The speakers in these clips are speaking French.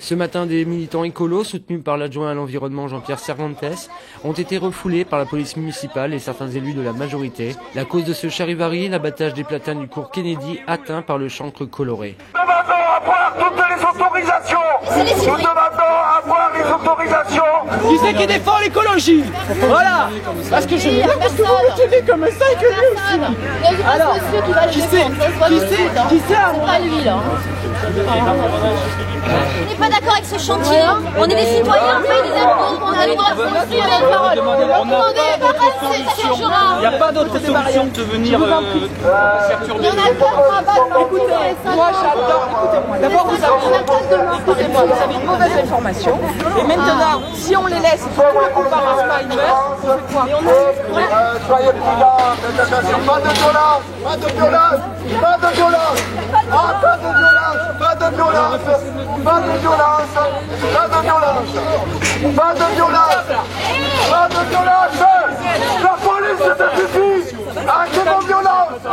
Ce matin, des militants écolos, soutenus par l'adjoint à l'environnement Jean-Pierre Cervantes, ont été refoulés par la police municipale et certains élus de la majorité. La cause de ce charivari, l'abattage des platanes du cours Kennedy, atteint par le chancre coloré. Nous demandons à voir toutes les autorisations. Nous demandons à voir les autorisations. Qui c'est qui défend l'écologie? Voilà. Parce que je parce que vous m'utilisez comme ça et que lui aussi. Alors, qui c'est C'est pas lui là. On n'est pas d'accord avec ce chantier. On est des citoyens, on paye des impôts, on a le droit de construire une parole. Il n'y a pas d'autre solution de venir faire tourner. Il y en a pas. Écoutez, moi j'adore, écoutez-moi. D'abord vous avez une mauvaise information. Et maintenant, si on les laisse, pour que la comparaison ils meurent, on fait quoi? Soyez prudents, attention, pas de violence, pas de violence, pas de violence, ah, pas de violence, pas de violence, pas de violence, pas de violence, pas de violence, pas de violence, la police c'est suffit, arrêtez vos violences,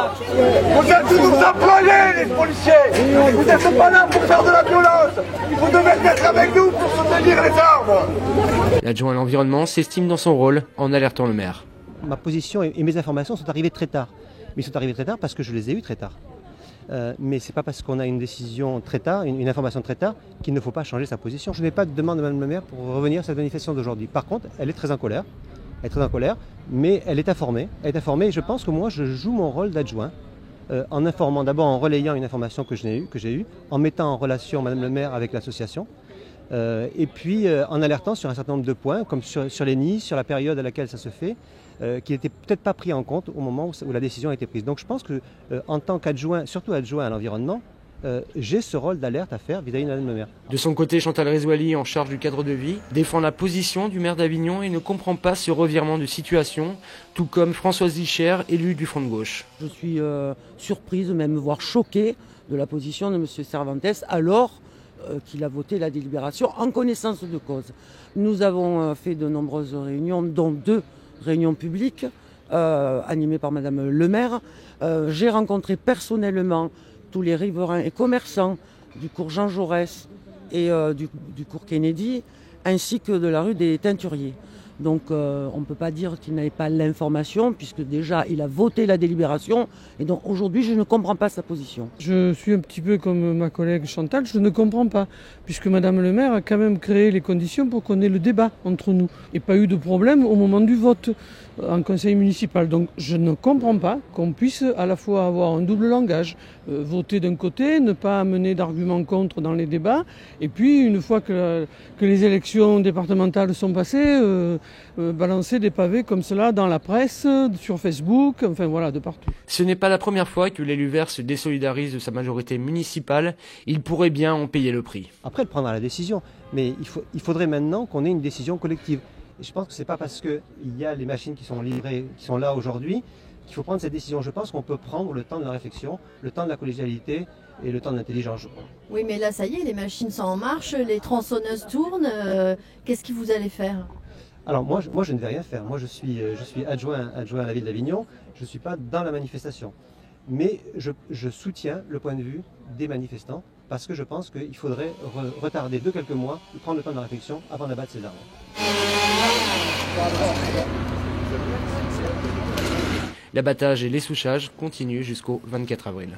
vous êtes tous employés les policiers, vous n'êtes pas là pour faire de la violence, vous devez être avec nous pour soutenir les armes. L'adjoint à l'environnement s'estime dans son rôle en alertant le maire. Ma position et mes informations sont arrivées très tard. Mais ils sont arrivés très tard parce que je les ai eues très tard. Mais ce n'est pas parce qu'on a une décision très tard, une information très tard, qu'il ne faut pas changer sa position. Je n'ai pas de demande de Mme le maire pour revenir sur cette manifestation d'aujourd'hui. Par contre, elle est très en colère. Elle est très en colère, mais elle est informée. Elle est informée et je pense que moi, je joue mon rôle d'adjoint en informant, d'abord en relayant une information que j'ai eue, en mettant en relation Mme le maire avec l'association. Et puis en alertant sur un certain nombre de points, comme sur les nids, sur la période à laquelle ça se fait, qui n'était peut-être pas pris en compte au moment où la décision a été prise. Donc je pense que en tant qu'adjoint, surtout adjoint à l'environnement, j'ai ce rôle d'alerte à faire vis-à-vis de Mme le maire. De son côté, Chantal Rezouali, en charge du cadre de vie, défend la position du maire d'Avignon et ne comprend pas ce revirement de situation, tout comme Françoise Licher, élue du Front de gauche. Je suis surprise, même voire choquée, de la position de M. Cervantes, alors qu'il a voté la délibération en connaissance de cause. Nous avons fait de nombreuses réunions, dont 2 réunions publiques animées par Madame le maire. J'ai rencontré personnellement tous les riverains et commerçants du cours Jean Jaurès et du cours Kennedy, ainsi que de la rue des Teinturiers. Donc on ne peut pas dire qu'il n'avait pas l'information, puisque déjà il a voté la délibération, et donc aujourd'hui je ne comprends pas sa position. Je suis un petit peu comme ma collègue Chantal, je ne comprends pas, puisque Madame le maire a quand même créé les conditions pour qu'on ait le débat entre nous, et pas eu de problème au moment du vote en conseil municipal. Donc je ne comprends pas qu'on puisse à la fois avoir un double langage, voter d'un côté, ne pas amener d'arguments contre dans les débats, et puis une fois que les élections départementales sont passées, balancer des pavés comme cela dans la presse, sur Facebook, enfin voilà, de partout. Ce n'est pas la première fois que l'élu vert se désolidarise de sa majorité municipale. Il pourrait bien en payer le prix. Après, elle prendra la décision, mais il faudrait maintenant qu'on ait une décision collective. Et je pense que ce n'est pas parce qu'il y a les machines qui sont livrées, qui sont là aujourd'hui, qu'il faut prendre cette décision. Je pense qu'on peut prendre le temps de la réflexion, le temps de la collégialité et le temps de l'intelligence. Oui, mais là, ça y est, les machines sont en marche, les tronçonneuses tournent. Qu'est-ce que vous allez faire? Alors moi, je ne vais rien faire. Moi, je suis adjoint à la ville d'Avignon. Je ne suis pas dans la manifestation. Mais je soutiens le point de vue des manifestants parce que je pense qu'il faudrait retarder de quelques mois, prendre le temps de la réflexion avant d'abattre ces arbres. L'abattage et l'essouchage continuent jusqu'au 24 avril.